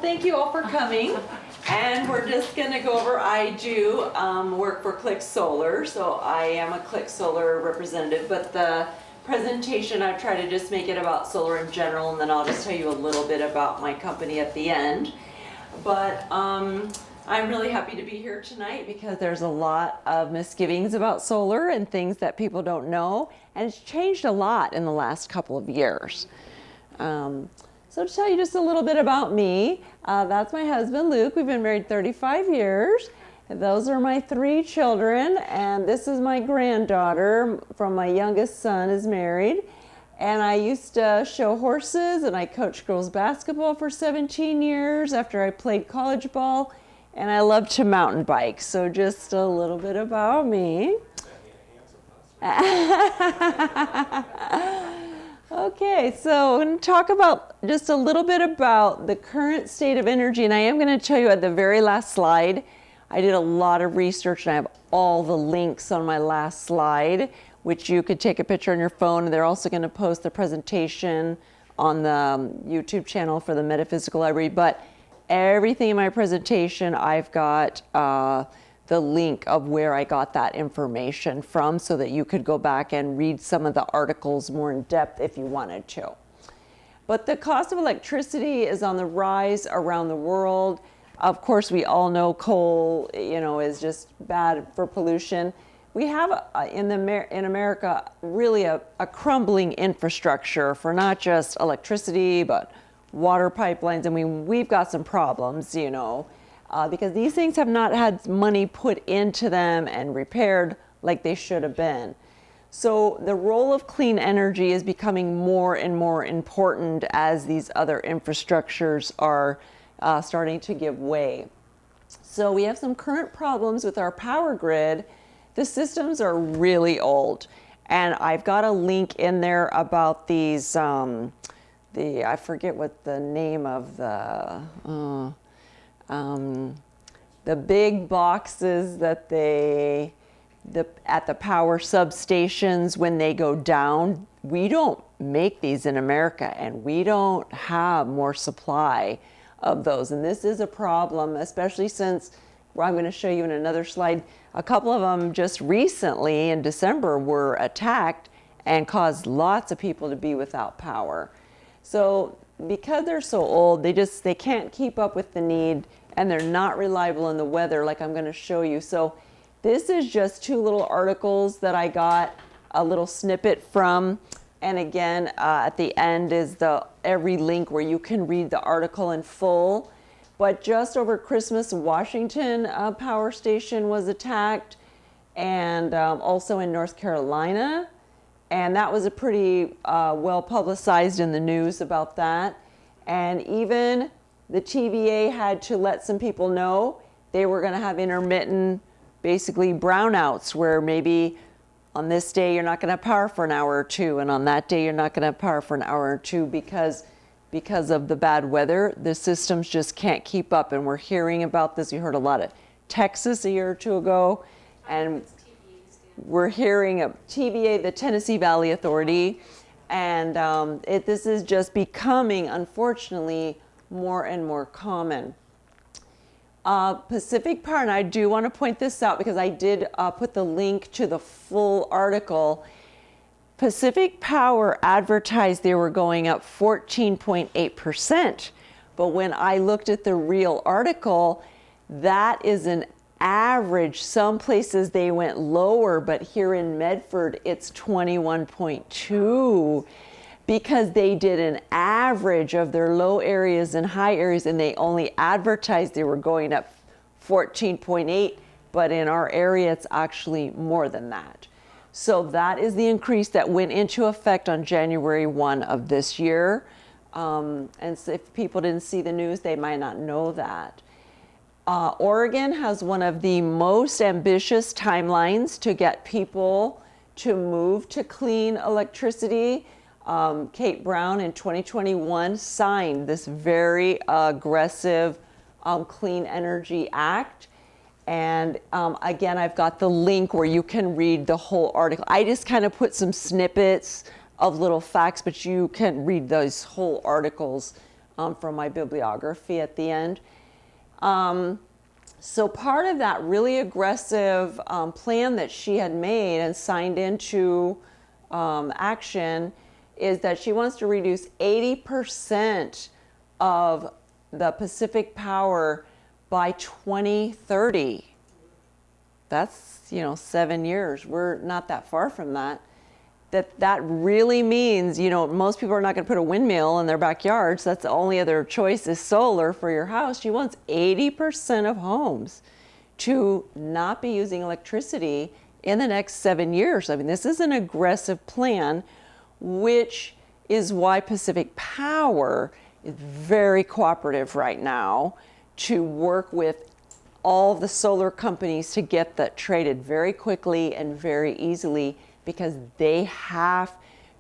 thank you all for coming. And we're just gonna go over, I do work for Click Solar, so I am a Click Solar representative, but the presentation, I've tried to just make it about solar in general, and then I'll just tell you a little bit about my company at the end. But I'm really happy to be here tonight because there's a lot of misgivings about solar and things that people don't know, and it's changed a lot in the last couple of years. So to tell you just a little bit about me, that's my husband, Luke. We've been married 35 years. And those are my 3 children, and this is my granddaughter from my youngest son is married. And I used to show horses, and I coached girls basketball for 17 years after I played college ball, and I love to mountain bike. So just a little bit about me. Okay, so I'm going to talk about just a little bit about the current state of energy, and I am going to tell you at the very last slide. I did a lot of research, and I have all the links on my last slide, which you could take a picture on your phone. And they're also going to post the presentation on the YouTube channel for the Metaphysical Library. But everything in my presentation, I've got the link of where I got that information from so that you could go back and read some of the articles more in depth if you wanted to. But the cost of electricity is on the rise around the world. Of course, we all know coal, is just bad for pollution. We have in America really a crumbling infrastructure for not just electricity, but water pipelines. I mean, we've got some problems, because these things have not had money put into them and repaired like they should have been. So the role of clean energy is becoming more and more important as these other infrastructures are starting to give way. So we have some current problems with our power grid. The systems are really old, and I've got a link in there about these, I forget what the name of the big boxes that at the power substations when they go down. We don't make these in America, and we don't have more supply of those. And this is a problem, especially since, I'm going to show you in another slide, a couple of them just recently in December were attacked and caused lots of people to be without power. So because they're so old, they can't keep up with the need, and they're not reliable in the weather like I'm going to show you. So this is just 2 little articles that I got a little snippet from. And again, at the end is every link where you can read the article in full. But just over Christmas, Washington power station was attacked, and also in North Carolina. And that was a pretty well publicized in the news about that. And even the TVA had to let some people know they were going to have intermittent, basically brownouts, where maybe on this day you're not going to have power for an hour or 2, and on that day you're not going to have power for an hour or 2 because of the bad weather. The systems just can't keep up, and we're hearing about this. We heard a lot of Texas a year or 2 ago, and we're hearing of TVA, the Tennessee Valley Authority, and this is just becoming, unfortunately, more and more common. Pacific Power, and I do want to point this out because I did put the link to the full article. Pacific Power advertised they were going up 14.8%, but when I looked at the real article, that is an average. Some places they went lower, but here in Medford it's 21.2. because they did an average of their low areas and high areas, and they only advertised they were going up 14.8, but in our area it's actually more than that. So that is the increase that went into effect on January 1 of this year. And so if people didn't see the news, they might not know that. Oregon has one of the most ambitious timelines to get people to move to clean electricity. Kate Brown in 2021 signed this very aggressive Clean Energy Act. And again, I've got the link where you can read the whole article. I just kind of put some snippets of little facts, but you can read those whole articles from my bibliography at the end. So part of that really aggressive plan that she had made and signed into action is that she wants to reduce 80% of the Pacific power by 2030. That's, 7 years. We're not that far from that. That really means, most people are not going to put a windmill in their backyards. That's the only other choice is solar for your house. She wants 80% of homes to not be using electricity in the next 7 years. I mean, this is an aggressive plan, which is why Pacific Power is very cooperative right now to work with all the solar companies to get that traded very quickly and very easily, because they have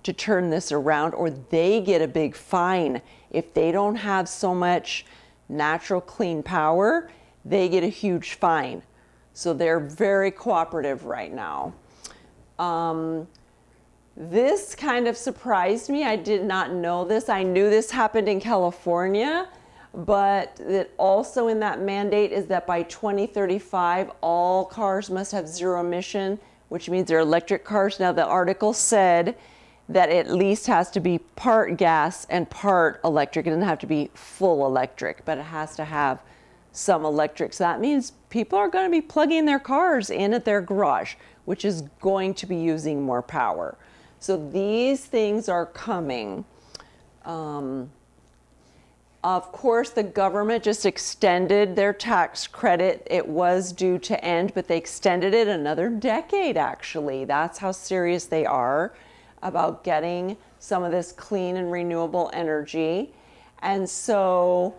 to turn this around or they get a big fine. If they don't have so much natural clean power, they get a huge fine. So they're very cooperative right now. This kind of surprised me. I did not know this. I knew this happened in California, but that also in that mandate is that by 2035, all cars must have zero emission, which means they're electric cars. Now, the article said that it at least has to be part gas and part electric. It doesn't have to be full electric, but it has to have some electric. So that means people are going to be plugging their cars in at their garage, which is going to be using more power. So these things are coming. Of course, the government just extended their tax credit. It was due to end, but they extended it another decade, actually. That's how serious they are about getting some of this clean and renewable energy. And so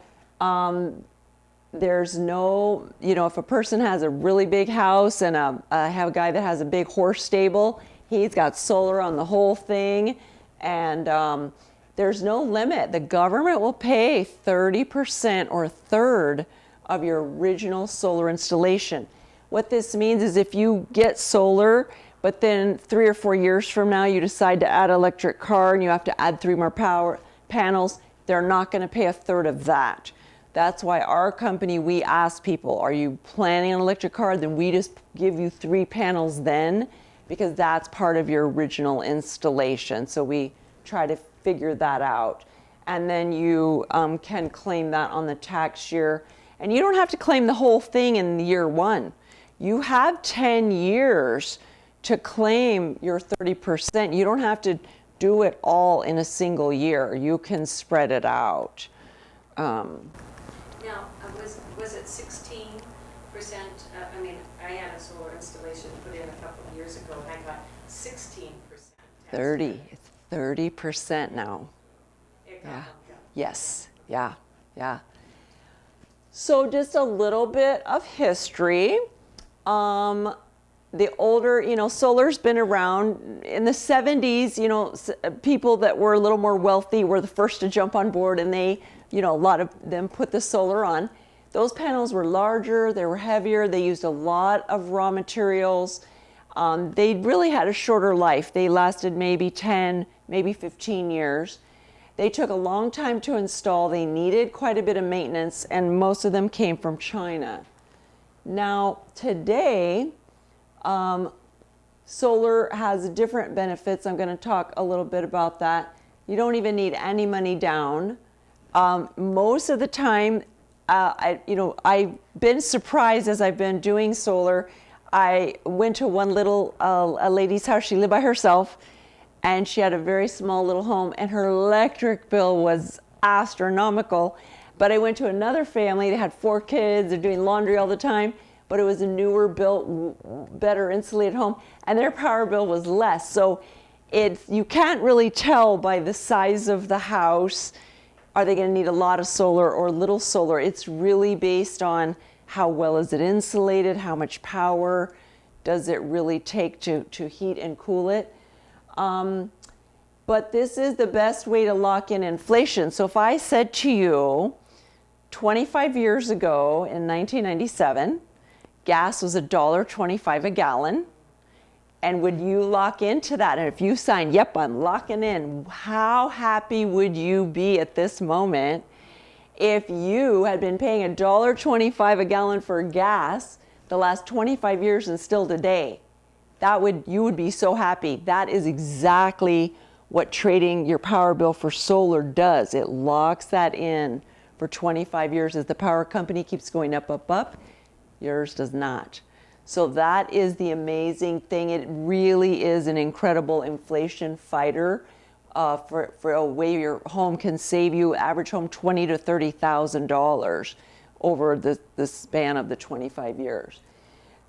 there's no, if a person has a really big house and I have a guy that has a big horse stable, he's got solar on the whole thing. And there's no limit. The government will pay 30% or a third of your original solar installation. What this means is if you get solar, but then 3 or 4 years from now you decide to add an electric car and you have to add 3 more power panels, they're not going to pay a third of that. That's why our company, we ask people, are you planning an electric car? Then we just give you 3 panels then, because that's part of your original installation. So we try to figure that out. And then you can claim that on the tax year. And you don't have to claim the whole thing in year 1. You have 10 years to claim your 30%. You don't have to do it all in a single year. You can spread it out. Now, was it 16%? I mean, I had a solar installation put in a couple of years ago, and I got 16%. 30. It's 30% now. Yeah. Yes. Yeah. So just a little bit of history. The older, solar's been around. In the 70s, people that were a little more wealthy were the first to jump on board, and they, a lot of them put the solar on. Those panels were larger, they were heavier, they used a lot of raw materials. They really had a shorter life. They lasted maybe 10, maybe 15 years. They took a long time to install. They needed quite a bit of maintenance, and most of them came from China. Now, today, solar has different benefits. I'm going to talk a little bit about that. You don't even need any money down. Most of the time, I've been surprised as I've been doing solar. I went to one little a lady's house. She lived by herself, and she had a very small little home, and her electric bill was astronomical. But I went to another family. They had 4 kids. They're doing laundry all the time, but it was a newer built, better insulated home, and their power bill was less. So you can't really tell by the size of the house, are they going to need a lot of solar or little solar? It's really based on how well is it insulated, how much power does it really take to heat and cool it. But this is the best way to lock in inflation. So if I said to you, 25 years ago in 1997, gas was $1.25 a gallon, and would you lock into that? And if you signed, yep, I'm locking in, how happy would you be at this moment If you had been paying $1.25 a gallon for gas the last 25 years and still today, you would be so happy. That is exactly what trading your power bill for solar does. It locks that in for 25 years. As the power company keeps going up, up, up, yours does not. So that is the amazing thing. It really is an incredible inflation fighter for a way your home can save you, average home, $20,000 to $30,000 over the span of the 25 years.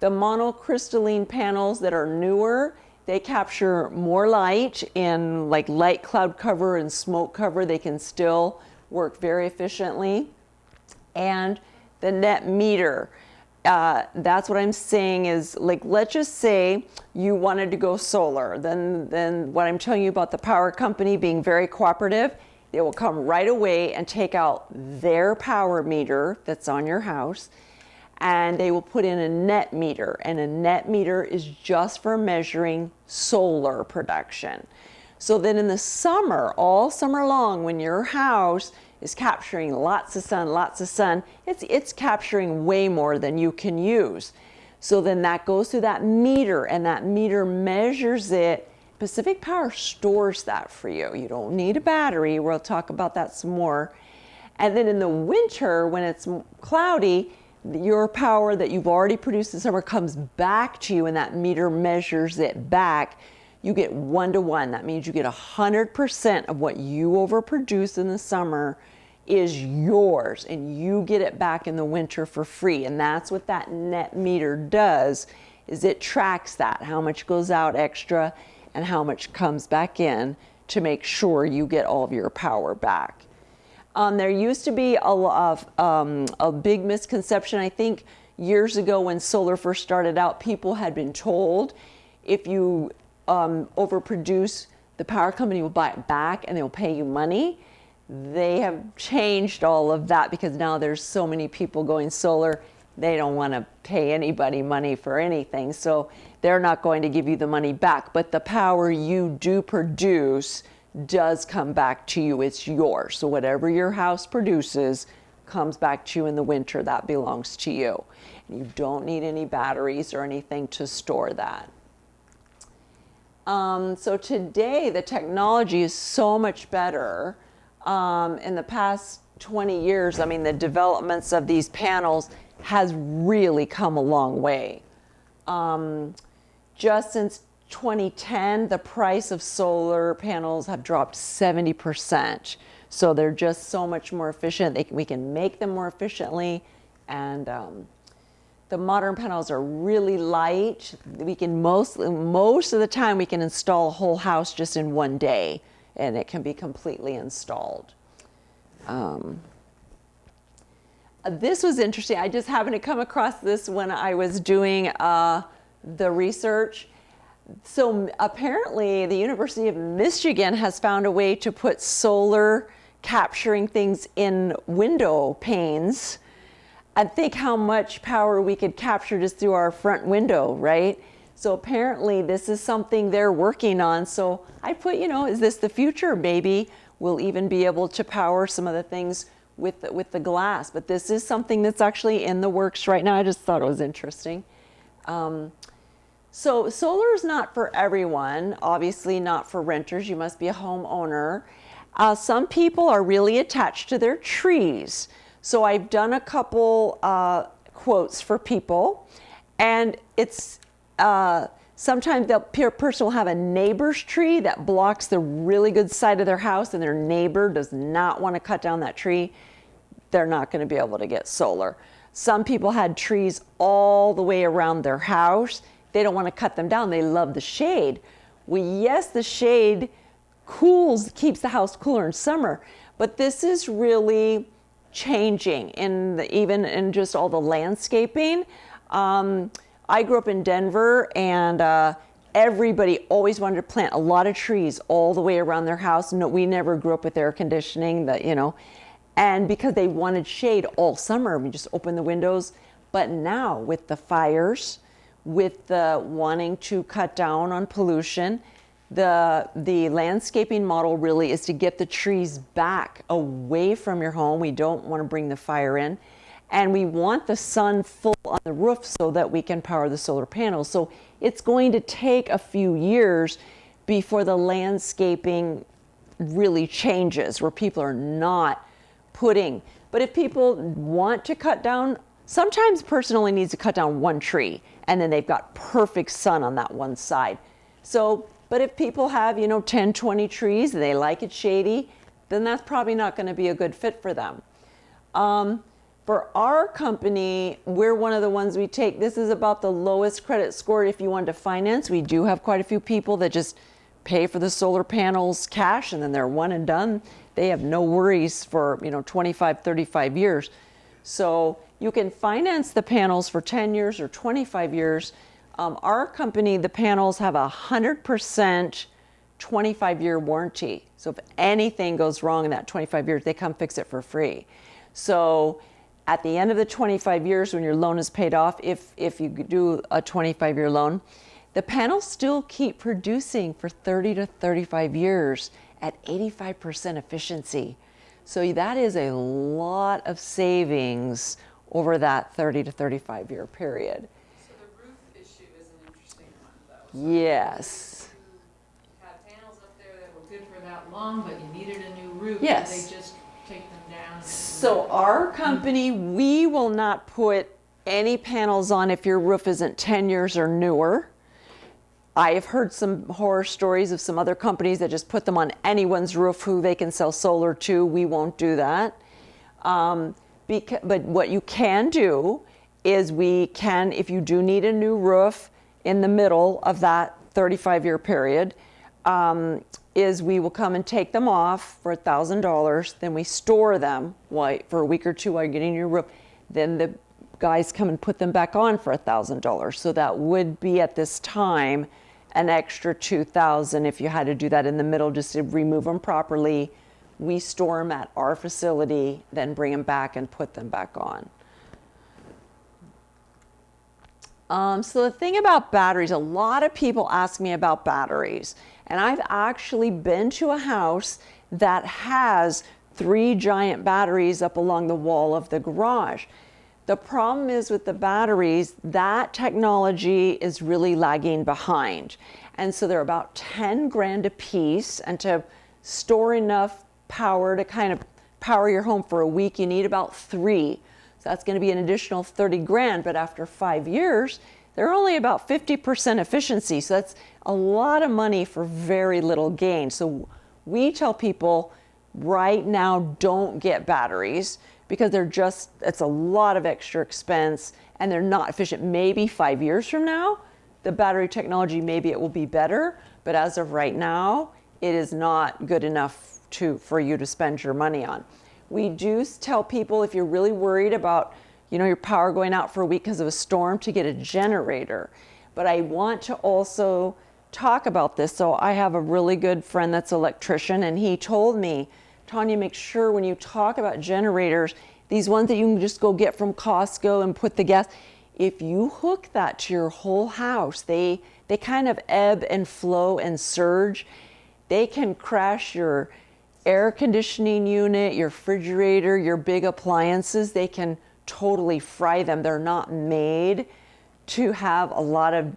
The monocrystalline panels that are newer, they capture more light in like light cloud cover and smoke cover. They can still work very efficiently. And the net meter, that's what I'm saying is, like, let's just say you wanted to go solar. Then what I'm telling you about the power company being very cooperative, they will come right away and take out their power meter that's on your house, and they will put in a net meter. And a net meter is just for measuring solar production. So then in the summer, all summer long, when your house is capturing lots of sun, it's capturing way more than you can use. So then that goes through that meter, and that meter measures it. Pacific Power stores that for you. You don't need a battery. We'll talk about that some more. And then in the winter, when it's cloudy, your power that you've already produced in summer comes back to you, and that meter measures it back. You get 1-to-1. That means you get 100% of what you overproduce in the summer is yours, and you get it back in the winter for free. And that's what that net meter does, is it tracks that, how much goes out extra and how much comes back in, to make sure you get all of your power back. There used to be a big misconception, I think years ago when solar first started out, people had been told if you overproduce, the power company will buy it back and they'll pay you money. They have changed all of that because now there's so many people going solar, they don't want to pay anybody money for anything, so they're not going to give you the money back. But the power you do produce does come back to you. It's yours. So whatever your house produces comes back to you in the winter. That belongs to you. You don't need any batteries or anything to store that. So today the technology is so much better. In the past 20 years, I mean, the developments of these panels has really come a long way. Just since 2010, the price of solar panels have dropped 70%. So they're just so much more efficient. We can make them more efficiently, and the modern panels are really light. We can most of the time we can install a whole house just in one day, and it can be completely installed. This was interesting. I just happened to come across this when I was doing the research. So apparently the University of Michigan has found a way to put solar capturing things in window panes. And think how much power we could capture just through our front window, right? So apparently this is something they're working on. So I put, is this the future? Maybe we'll even be able to power some of the things with the glass. But this is something that's actually in the works right now. I just thought it was interesting. So solar is not for everyone, obviously not for renters. You must be a homeowner. Some people are really attached to their trees. So I've done a couple quotes for people, and it's sometimes the person will have a neighbor's tree that blocks the really good side of their house, and their neighbor does not want to cut down that tree. They're not going to be able to get solar. Some people had trees all the way around their house. They don't want to cut them down. They love the shade. Well, yes, the shade keeps the house cooler in summer, but this is really changing even in just all the landscaping. I grew up in Denver, and everybody always wanted to plant a lot of trees all the way around their house. No, we never grew up with air conditioning, and because they wanted shade all summer, we just opened the windows. But now with the fires, with the wanting to cut down on pollution, The landscaping model really is to get the trees back away from your home. We don't want to bring the fire in. And we want the sun full on the roof so that we can power the solar panels. So it's going to take a few years before the landscaping really changes, where people are not putting. But if people want to cut down, sometimes a person only needs to cut down one tree and then they've got perfect sun on that one side. So, but if people have, 10, 20 trees, and they like it shady, then that's probably not going to be a good fit for them. For our company, we're one of the ones we take. This is about the lowest credit score if you want to finance. We do have quite a few people that just pay for the solar panels cash and then they're one and done. They have no worries for 25, 35 years. So you can finance the panels for 10 years or 25 years. Our company, the panels have 100% 25-year warranty. So if anything goes wrong in that 25 years, they come fix it for free. So at the end of the 25 years, when your loan is paid off, if you do a 25-year loan, the panels still keep producing for 30 to 35 years at 85% efficiency. So that is a lot of savings over that 30 to 35 year period. So the roof issue is an interesting one, though. So Yes. you had panels up there that were good for that long, but you needed a new roof. Yes. Did they just take them down? So our company, we will not put any panels on if your roof isn't 10 years or newer. I have heard some horror stories of some other companies that just put them on anyone's roof who they can sell solar to. We won't do that. But what you can do is if you do need a new roof in the middle of that 35-year period, is we will come and take them off for $1,000. Then we store them for a week or two while you're getting your roof. Then the guys come and put them back on for $1,000. So that would be at this time an extra $2,000 if you had to do that in the middle, just to remove them properly. We store them at our facility, then bring them back and put them back on. So the thing about batteries, a lot of people ask me about batteries. And I've actually been to a house that has 3 giant batteries up along the wall of the garage. The problem is with the batteries, that technology is really lagging behind. And so they're about 10 grand a piece. And to store enough power to kind of power your home for a week, you need about 3. So that's going to be an additional 30 grand. But after 5 years, they're only about 50% efficiency. So that's a lot of money for very little gain. So we tell people right now, don't get batteries, because it's a lot of extra expense and they're not efficient. Maybe 5 years from now, the battery technology, maybe it will be better, but as of right now, it is not good enough for you to spend your money on. We do tell people, if you're really worried about your power going out for a week because of a storm, to get a generator. But I want to also talk about this. So I have a really good friend that's an electrician, and he told me, Tanya, make sure when you talk about generators, these ones that you can just go get from Costco and put the gas, if you hook that to your whole house, they kind of ebb and flow and surge. They can crash your air conditioning unit, your refrigerator, your big appliances. They can totally fry them. They're not made to have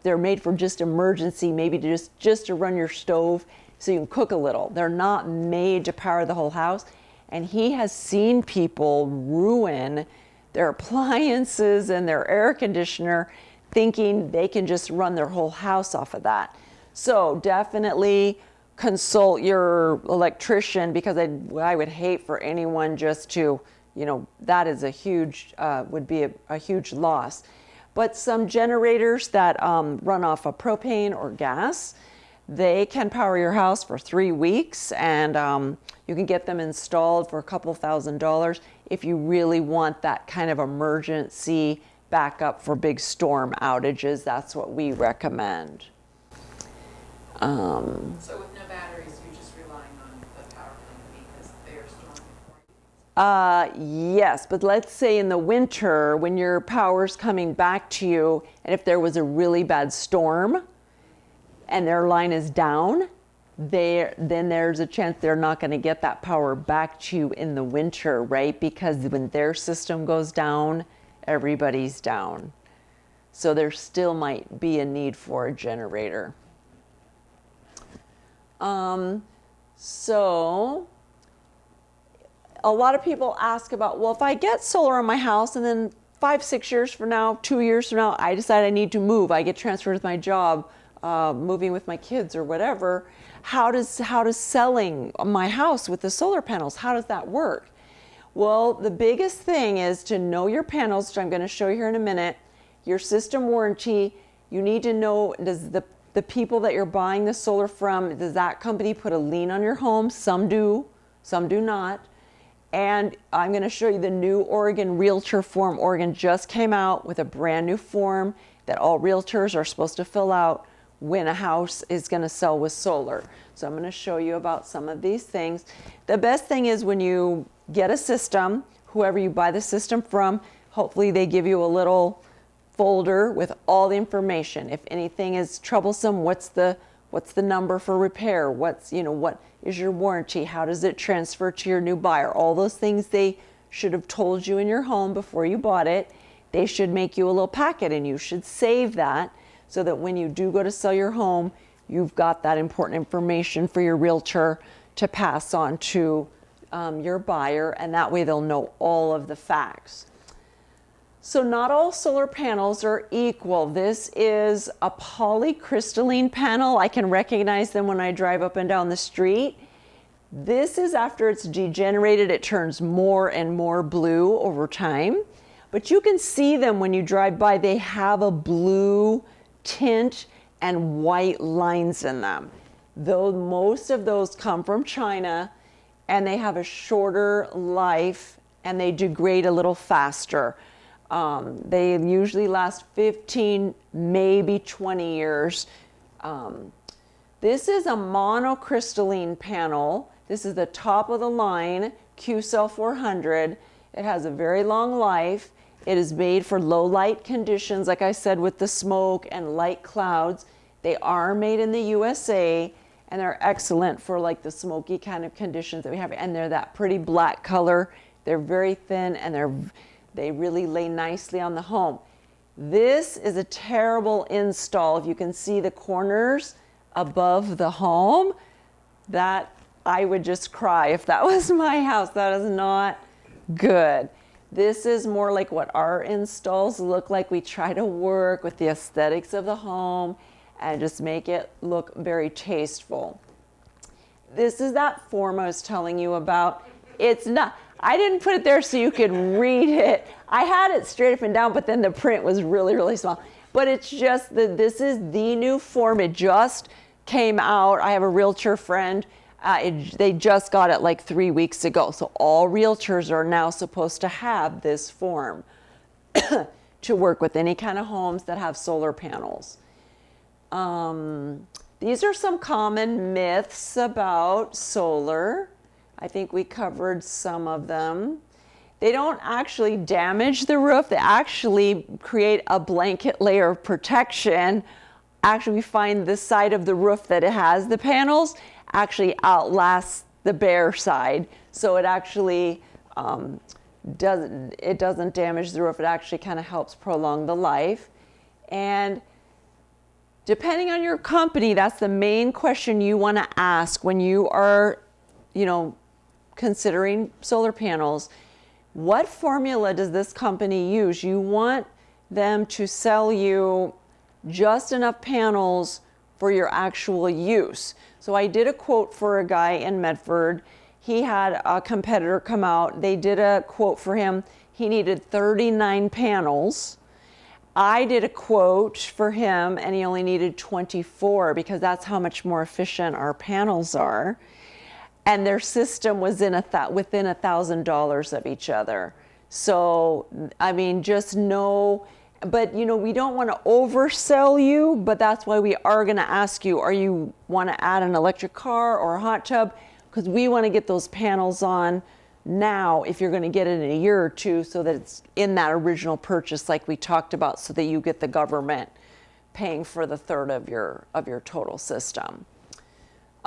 they're made for just emergency, maybe to just to run your stove so you can cook a little. They're not made to power the whole house. And he has seen people ruin their appliances and their air conditioner thinking they can just run their whole house off of that. So definitely consult your electrician, because I would hate for anyone just to, that is would be a huge loss. But some generators that run off of propane or gas, they can power your house for 3 weeks, and you can get them installed for a couple $1,000 if you really want that kind of emergency backup for big storm outages. That's what we recommend. So with no batteries, you're just relying on the power company because they are storing it for you? Yes, but let's say in the winter when your power's coming back to you, and if there was a really bad storm and their line is down, then there's a chance they're not going to get that power back to you in the winter, right? Because when their system goes down, everybody's down. So there still might be a need for a generator. So a lot of people ask about, well, if I get solar on my house and then 5-6 years from now, 2 years from now, I decide I need to move, I get transferred with my job, moving with my kids or whatever, how does selling my house with the solar panels, how does that work? Well, the biggest thing is to know your panels, which I'm going to show you here in a minute, your system warranty. You need to know, does the people that you're buying the solar from, does that company put a lien on your home? Some do, some do not. And I'm going to show you the new Oregon Realtor form. Oregon just came out with a brand new form that all realtors are supposed to fill out when a house is going to sell with solar. So I'm going to show you about some of these things. The best thing is when you get a system, whoever you buy the system from, hopefully they give you a little folder with all the information. If anything is troublesome, what's the number for repair? What is your warranty? How does it transfer to your new buyer? All those things they should have told you in your home before you bought it. They should make you a little packet, and you should save that so that when you do go to sell your home, you've got that important information for your realtor to pass on to your buyer, and that way they'll know all of the facts. So not all solar panels are equal. This is a polycrystalline panel. I can recognize them when I drive up and down the street. This is after it's degenerated, it turns more and more blue over time. But you can see them when you drive by. They have a blue tint and white lines in them. Though most of those come from China, and they have a shorter life and they degrade a little faster. They usually last 15, maybe 20 years. This is a monocrystalline panel. This is the top of the line, QCell 400. It has a very long life. It is made for low light conditions, like I said, with the smoke and light clouds. They are made in the USA, and they're excellent for like the smoky kind of conditions that we have. And they're that pretty black color. They're very thin, and they really lay nicely on the home. This is a terrible install. If you can see the corners above the home, that I would just cry if that was my house. That is not good. This is more like what our installs look like. We try to work with the aesthetics of the home and just make it look very tasteful. This is that form I was telling you about. It's not, I didn't put it there so you could read it. I had it straight up and down, but then the print was really, really small. But it's just that this is the new form. It just came out. I have a realtor friend. They just got it like 3 weeks ago. So all realtors are now supposed to have this form to work with any kind of homes that have solar panels. These are some common myths about solar. I think we covered some of them. They don't actually damage the roof. They actually create a blanket layer of protection. Actually, we find this side of the roof that it has the panels actually outlasts the bare side. So it actually doesn't damage the roof. It actually kind of helps prolong the life. And depending on your company, that's the main question you want to ask when you are, considering solar panels. What formula does this company use? You want them to sell you just enough panels for your actual use. So I did a quote for a guy in Medford. He had a competitor come out. They did a quote for him. He needed 39 panels. I did a quote for him and he only needed 24 because that's how much more efficient our panels are. And their system was within $1,000 of each other. So, I mean, just know, but we don't want to oversell you, but that's why we are going to ask you, you want to add an electric car or a hot tub? Because we want to get those panels on now if you're going to get it in a year or two so that it's in that original purchase like we talked about, so that you get the government paying for the third of your total system.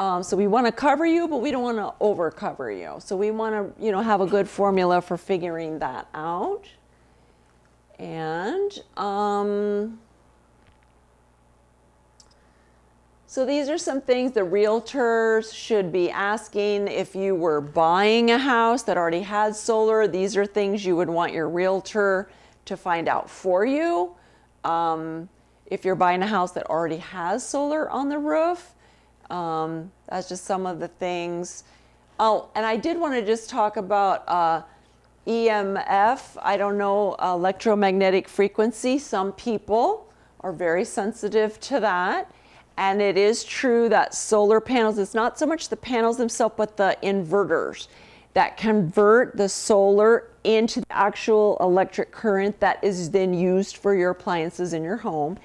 So we want to cover you, but we don't want to over cover you. So we want to, have a good formula for figuring that out. And so these are some things the realtors should be asking if you were buying a house that already has solar. These are things you would want your realtor to find out for you. If you're buying a house that already has solar on the roof, that's just some of the things. Oh, and I did want to just talk about EMF. I don't know, electromagnetic frequency. Some people are very sensitive to that. And it is true that solar panels, it's not so much the panels themselves, but the inverters that convert the solar into the actual electric current that is then used for your appliances in your home.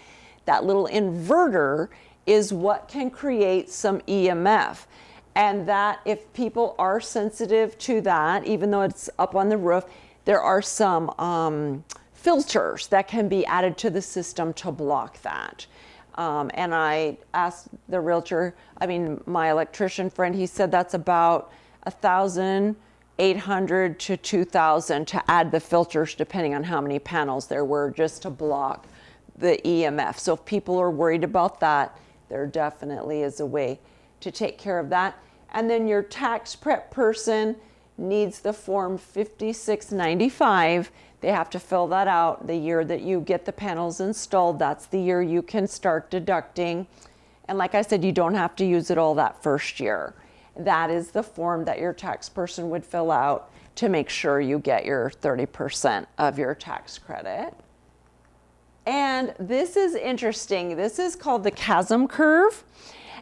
That little inverter is what can create some EMF. And that if people are sensitive to that, even though it's up on the roof, there are some filters that can be added to the system to block that. And I asked the realtor, my electrician friend, he said that's about $1,800 to $2,000 to add the filters, depending on how many panels there were, just to block the EMF. So if people are worried about that, there definitely is a way to take care of that. And then your tax prep person needs the form 5695. They have to fill that out the year that you get the panels installed. That's the year you can start deducting. And like I said, you don't have to use it all that first year. That is the form that your tax person would fill out to make sure you get your 30% of your tax credit. And this is interesting. This is called the chasm curve.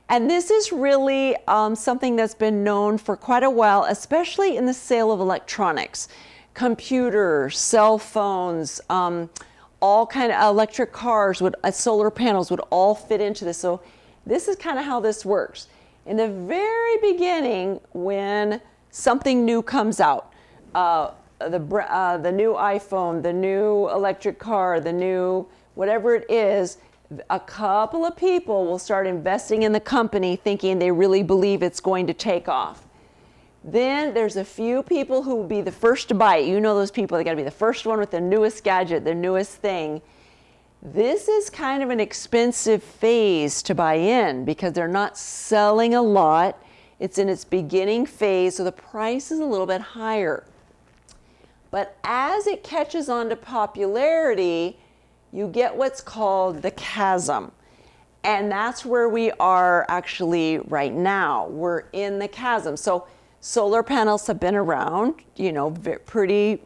And this is really something that's been known for quite a while, especially in the sale of electronics. Computers, cell phones, all kind of electric cars, solar panels would all fit into this. So this is kind of how this works. In the very beginning, when something new comes out, the new iPhone, the new electric car, the new whatever it is, a couple of people will start investing in the company thinking they really believe it's going to take off. Then there's a few people who will be the first to buy it. You know those people, they got to be the first one with the newest gadget, the newest thing. This is kind of an expensive phase to buy in because they're not selling a lot. It's in its beginning phase, so the price is a little bit higher. But as it catches on to popularity, you get what's called the chasm. And that's where we are actually right now. We're in the chasm. So solar panels have been around, pretty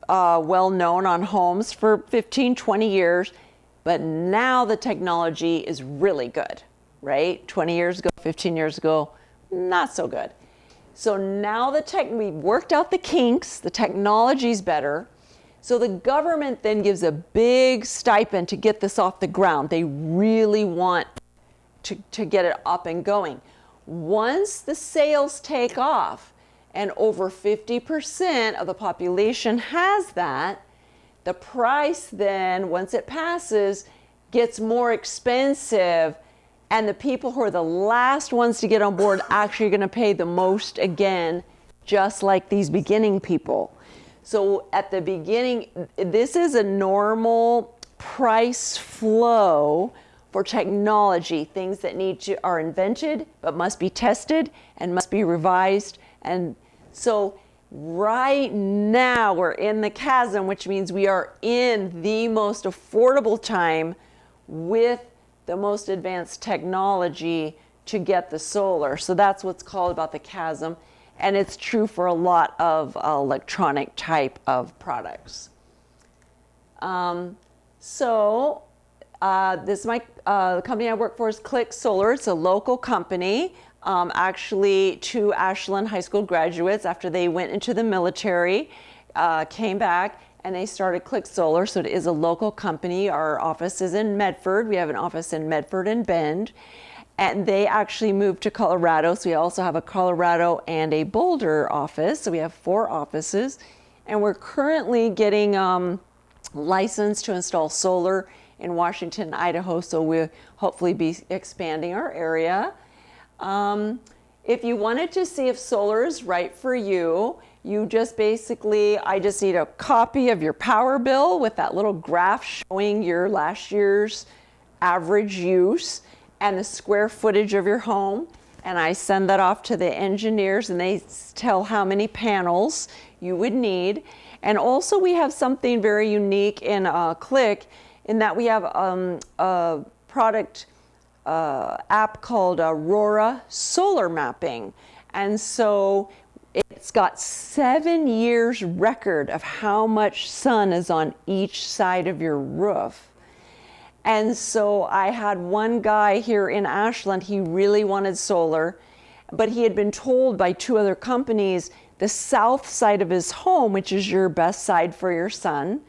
well known on homes for 15, 20 years. But now the technology is really good, right? 20 years ago, 15 years ago, not so good. So now we've worked out the kinks, the technology's better. So the government then gives a big stipend to get this off the ground. They really want to get it up and going. Once the sales take off and over 50% of the population has that, the price then, once it passes, gets more expensive, and the people who are the last ones to get on board actually are going to pay the most again, just like these beginning people. So at the beginning, this is a normal price flow for technology, things that are invented but must be tested and must be revised. And so right now we're in the chasm, which means we are in the most affordable time with the most advanced technology to get the solar. So that's what's called about the chasm. And it's true for a lot of electronic type of products. The company I work for is Click Solar. It's a local company. Actually, two Ashland High School graduates, after they went into the military, came back and they started Click Solar. So it is a local company. Our office is in Medford. We have an office in Medford and Bend. And they actually moved to Colorado. So we also have a Colorado and a Boulder office. So we have 4 offices. And we're currently getting licensed to install solar in Washington, Idaho. So we'll hopefully be expanding our area. If you wanted to see if solar is right for you, you just basically, I just need a copy of your power bill with that little graph showing your last year's average use and the square footage of your home. And I send that off to the engineers and they tell how many panels you would need. And also we have something very unique in Click in that we have a product app called Aurora Solar Mapping. And so it's got 7 years record of how much sun is on each side of your roof. And so I had one guy here in Ashland, he really wanted solar, but he had been told by 2 other companies the south side of his home, which is your best side for your sun,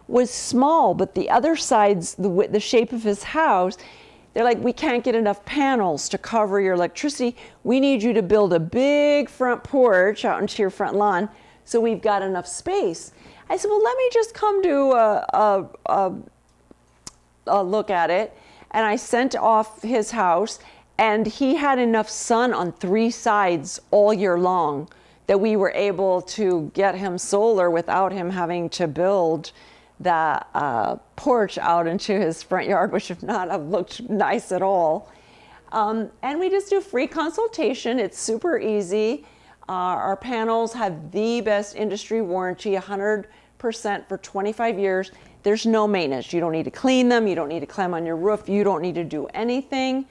was small, but the other sides, the shape of his house, they're like, we can't get enough panels to cover your electricity. We need you to build a big front porch out into your front lawn so we've got enough space. I said, well, let me just come do a look at it. And I sent off his house and he had enough sun on 3 sides all year long that we were able to get him solar without him having to build that porch out into his front yard, which would not have looked nice at all. And we just do free consultation. It's super easy. Our panels have the best industry warranty, 100% for 25 years. There's no maintenance. You don't need to clean them. You don't need to climb on your roof. You don't need to do anything.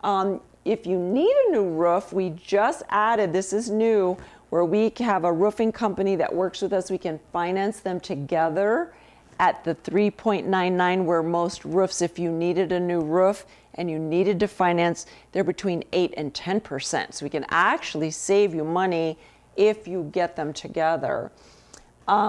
If you need a new roof, we just added, this is new, where we have a roofing company that works with us. We can finance them together at the 3.99, where most roofs, if you needed a new roof and you needed to finance, they're between 8 and 10%. So we can actually save you money if you get them together.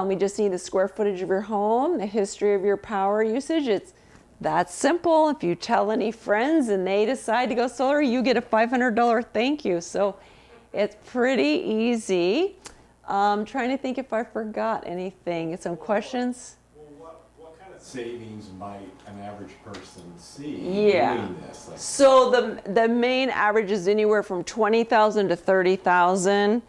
We just need the square footage of your home, the history of your power usage. It's that simple. If you tell any friends and they decide to go solar, you get a $500 thank you. So it's pretty easy. I'm trying to think if I forgot anything. Some questions? What kind of savings might an average person see doing this? So the main average is anywhere from $20,000 to $30,000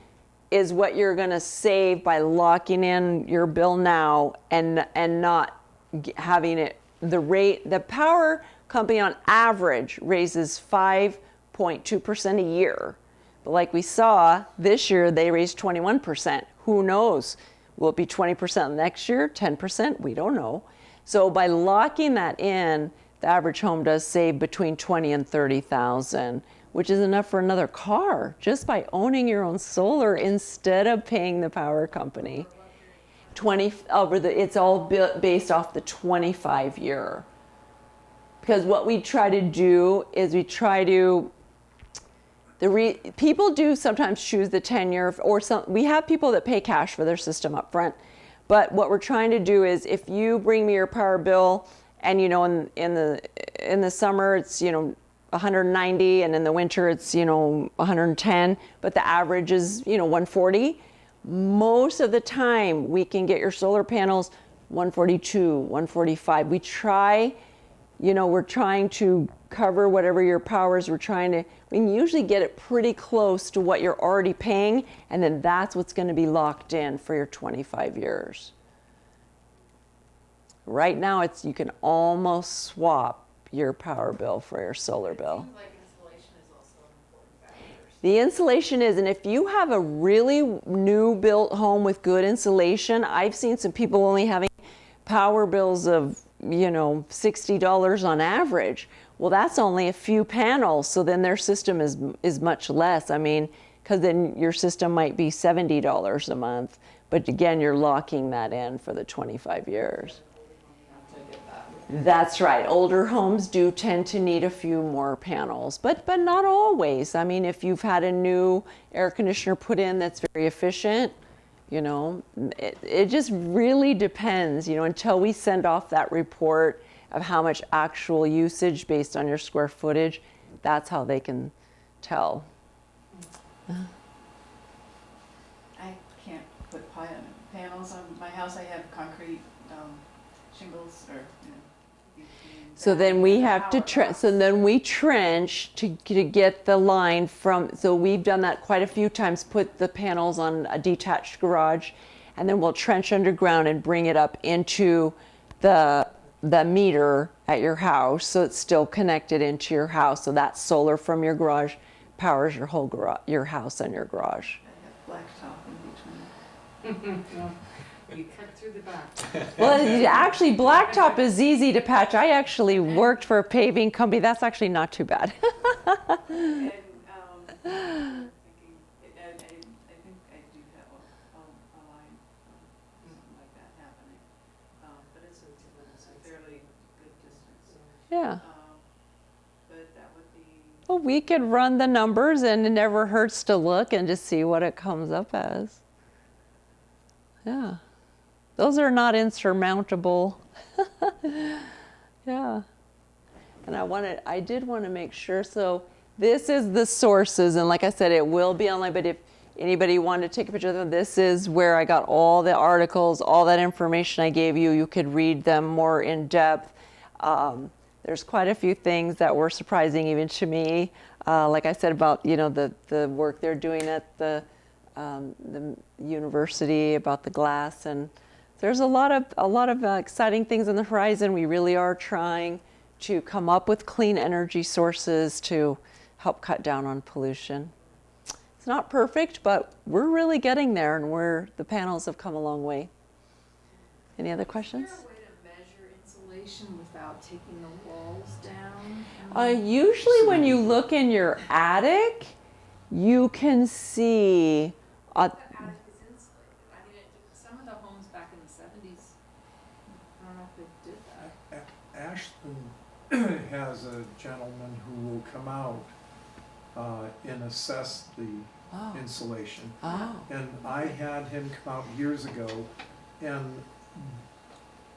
is what you're going to save by locking in your bill now and not having it. The power company on average raises 5.2% a year. But like we saw this year, they raised 21%. Who knows? Will it be 20% next year? 10%? We don't know. So by locking that in, the average home does save between $20,000 and $30,000, which is enough for another car just by owning your own solar instead of paying the power company. It's all based off the 25-year. Because what we try to do is people do sometimes choose the 10-year, or we have people that pay cash for their system up front. But what we're trying to do is, if you bring me your power bill, and in the summer it's 190, and in the winter it's 110, but the average is 140. Most of the time we can get your solar panels 142, 145. We're trying to cover whatever your power is. We can usually get it pretty close to what you're already paying, and then that's what's going to be locked in for your 25 years. Right now, you can almost swap your power bill for your solar bill. It seems like insulation is also an important factor. The insulation is, and if you have a really new built home with good insulation, I've seen some people only having power bills of $60 on average. Well, that's only a few panels, so then their system is much less. Because then your system might be $70 a month, but again, you're locking that in for the 25 years. That's right. Older homes do tend to need a few more panels, but not always. If you've had a new air conditioner put in that's very efficient, it just really depends, until we send off that report of how much actual usage based on your square footage. That's how they can tell. I can't put panels on my house. I have concrete shingles, or So then we have to power trench. box. So then we trench to get the line from. So we've done that quite a few times. Put the panels on a detached garage, and then we'll trench underground and bring it up into the meter at your house. So it's still connected into your house. So that solar from your garage powers your whole garage, your house and your garage. I have blacktop in between. You cut through the back. Well, actually, blacktop is easy to patch. I actually worked for a paving company. That's actually not too bad. And, thinking, I think I do have a line, something like that happening. But it's a fairly good distance. Yeah. But that would be, Well, we could run the numbers, and it never hurts to look and just see what it comes up as. Yeah. Those are not insurmountable. Yeah. And I did want to make sure. So this is the sources, and like I said, it will be online, but if anybody wanted to take a picture of them, this is where I got all the articles, all that information I gave you. You could read them more in depth. There's quite a few things that were surprising even to me. Like I said about, the work they're doing at the university about the glass, and there's a lot of exciting things on the horizon. We really are trying to come up with clean energy sources to help cut down on pollution. It's not perfect, but we're really getting there, and the panels have come a long way. Any other questions? is there a way to measure insulation without taking the walls down? Usually when you look in your attic, you can see The attic is insulated. I mean, some of the homes back in the 70s, I don't know if they did that. Ashland has a gentleman who will come out and assess the Oh. insulation. Oh. And I had him come out years ago, and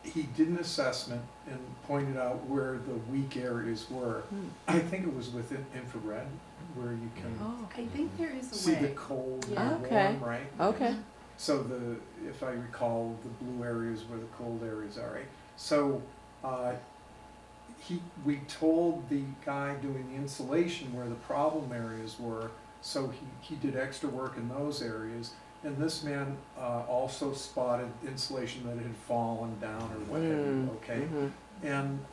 he did an assessment and pointed out where the weak areas were. I think it was with infrared, where you can Oh. I think there is a see the way. cold Yeah. and Okay. warm, right? Okay. So if I recall, the blue areas where the cold areas are, right? So, we told the guy doing the insulation where the problem areas were, so he did extra work in those areas. And this man, also spotted insulation that had fallen down or what have you, okay? Mhm. And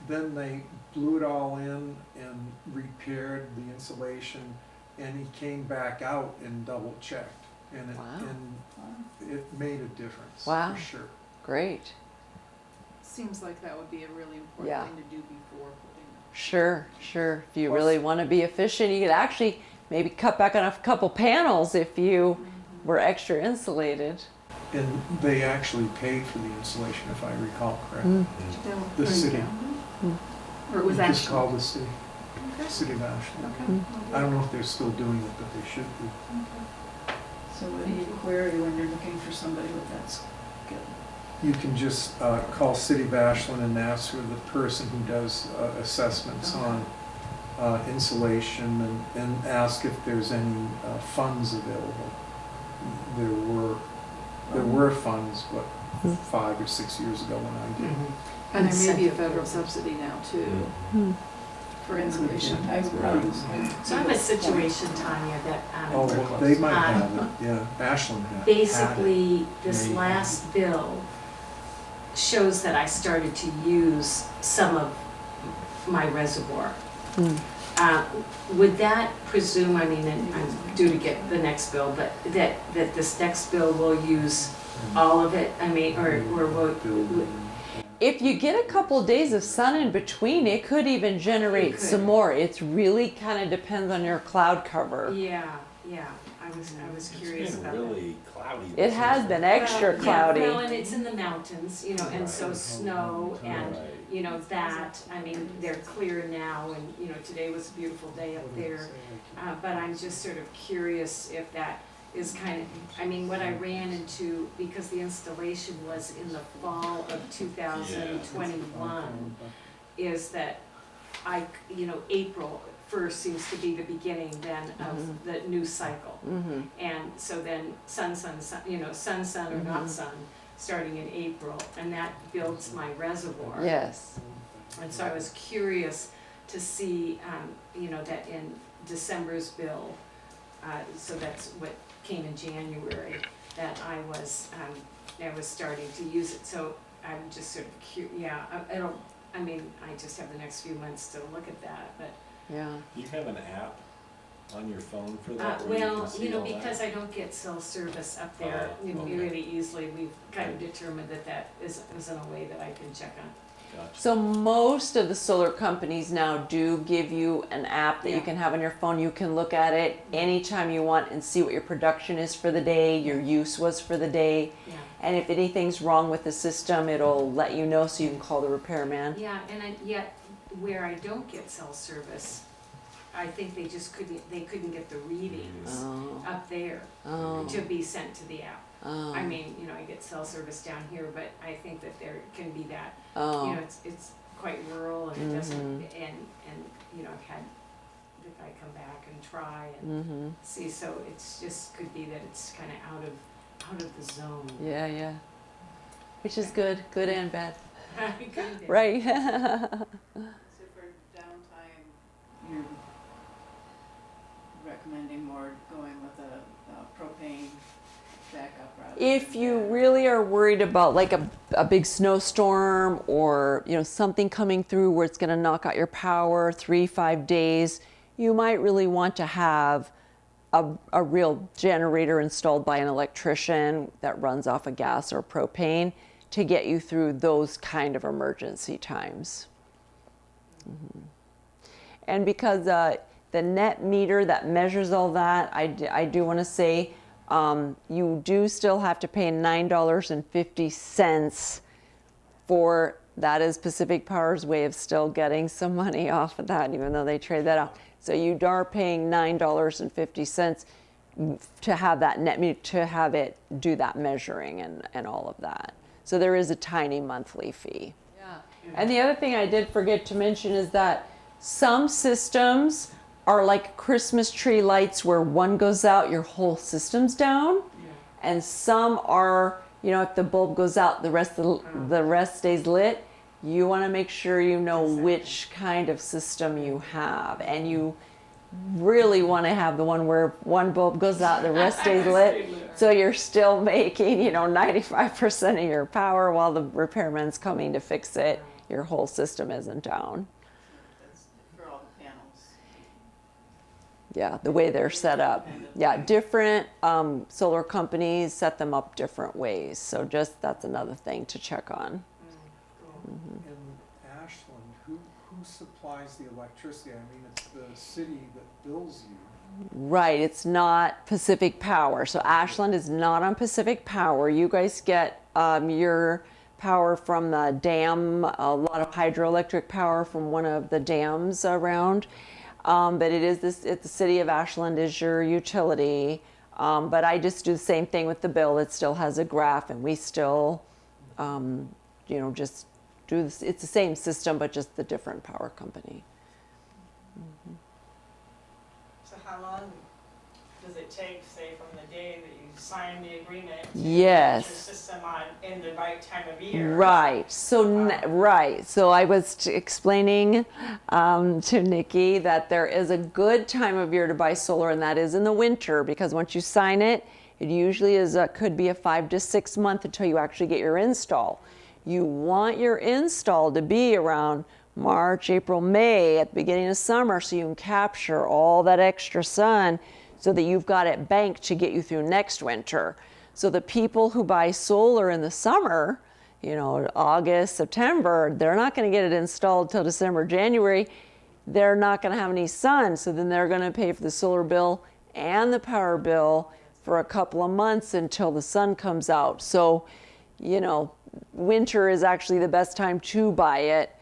then they blew it all in and repaired the insulation, and he came back out and double checked. And Wow. it made a difference, Wow. for sure. Great. Seems like that would be a really important Yeah. thing to do before putting. Sure. If you Plus- really want to be efficient, you could actually maybe cut back on a couple panels if you were extra insulated. And they actually paid for the insulation, if I recall Mm. correctly. The city. Or it was Just actually. called the city, City of Ashland. Okay. I don't know if they're still doing it, but they should be. So what do you query when you're looking for somebody with that skill? You can just call City of Ashland and ask for the person who does assessments on insulation, and ask if there's any funds available. There were funds, but 5 or 6 years ago when I did. And there may be a federal subsidy now too, for insulation. So I have a situation, Tanya, that, Oh, well, they might have it, yeah, Ashland had it. basically, this Maybe. last bill shows that I started to use some of my reservoir. Would that presume, I mean, and I'm due to get the next bill, but that this next bill will use all of it? I mean, or will, If you get a couple days of sun in between, it could even generate could. some more. It's really kind of depends on your cloud cover. yeah, I was curious It's about been that. really cloudy. It this has year. been extra Well, cloudy. Yeah, well, and it's in the mountains, and so Right. snow and, Right. that, I mean, they're clear now and, today was a beautiful day up there. But I'm just sort of curious if that is kind of, I mean, what I ran into, because the installation was in the fall of 2021, is that April 1st seems to be the beginning then of the new cycle. Mm-hmm. And so then sun, or not sun, starting in April, and that builds my reservoir. Yes. And so I was curious to see, you know, that in December's bill, so that's what came in January, that I was starting to use it. So I'm just sort of curious, yeah, I mean, I just have the next few months to look at that, but. Yeah. Do you have an app on your phone for that? where you can Well, see you know, all that? because I don't get cell service up there Okay. really easily, we've kind of determined that isn't a way that I can check on. Gotcha. So most of the solar companies now do give you an app that you Yeah. can have on your phone. You can look at it anytime you want and see what your production is for the day, your use was for the day. Yeah. And if anything's wrong with the system, it'll let you know so you can call the repairman. Yeah, and yet where I don't get cell service, I think they just couldn't get the readings Oh, up there oh, to be sent to the app. oh, I mean, you know, I get cell service down here, but I think that there can be that, you oh, know, it's quite rural and it doesn't, Mhm. and, you know, I've had the guy come back and try and mm-hmm. see, so it's just, could be that it's kind of out of the zone. Yeah, yeah. Which is good and bad. Could be. Right. So for downtime, you're recommending more going with a propane backup rather If than you gas? really are worried about like a big snowstorm or, you know, something coming through where it's going to knock out your power 3-5 days, you might really want to have a real generator installed by an electrician that runs off of gas or propane to get you through those kind of emergency times. And because the net meter that measures all that, I do want to say you do still have to pay $9.50 for that. Is Pacific Power's way of still getting some money off of that, even though they trade that out. So you are paying $9.50 to have that net meter, to have it do that measuring and all of that. So there is a tiny monthly fee. Yeah. And the other thing I did forget to mention is that some systems are like Christmas tree lights where one goes out, your whole system's down. Yeah. And some are, you know, if the bulb goes out, the rest stays lit. You want to make sure you know which kind of system you have, and you really want to have the one where one bulb goes out, the rest stays lit, so you're still making, you know, 95% of your power while the repairman's coming to fix it. Your whole system isn't down. That's for all the panels. Yeah, the way they're set up. Yeah, different solar companies set them up different ways. So just that's another thing to check on. In Ashland, who supplies the electricity? I mean, it's the city that bills you. Right, it's not Pacific Power. So Ashland is not on Pacific Power. You guys get your power from the dam, a lot of hydroelectric power from one of the dams around. But it's the city of Ashland is your utility. But I just do the same thing with the bill. It still has a graph, and we still, you know, just do this. It's the same system, but just the different power company. So how long does it take, say, from the day that you sign the agreement to Yes. get your system on in the right time of year? Right. So right. So I was explaining to Nikki that there is a good time of year to buy solar, and that is in the winter, because once you sign it, it usually could be a 5 to 6 month until you actually get your install. You want your install to be around March, April, May, at the beginning of summer, so you can capture all that extra sun so that you've got it banked to get you through next winter. So the people who buy solar in the summer, you know, August, September, they're not going to get it installed till December, January. They're not going to have any sun, so then they're going to pay for the solar bill and the power bill for a couple of months until the sun comes out. So, you know, winter is actually the best time to buy it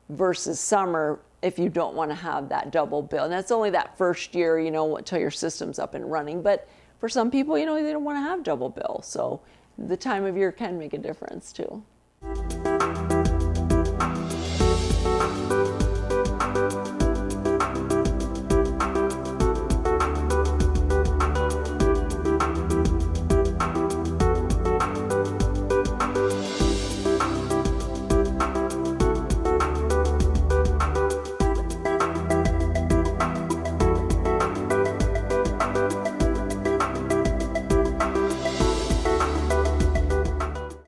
versus summer if you don't want to have that double bill. And that's only that first year, you know, until your system's up and running. But for some people, you know, they don't want to have double bill. So the time of year can make a difference too.